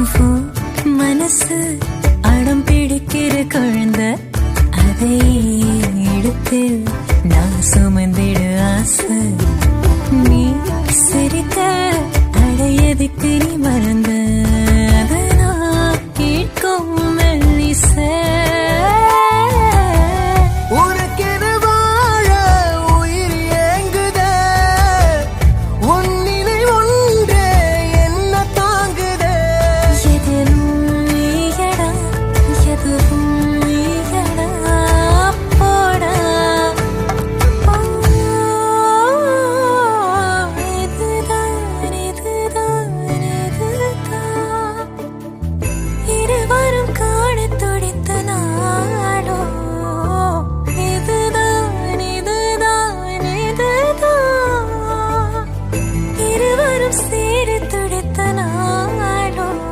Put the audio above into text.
மனசு அடம் பிடிக்கிற குழந்தை, அதை எடுத்து நான் சுமந்திடு ஆசை. நீ சிரிக்க அடையதுக்கு நீ மறந்த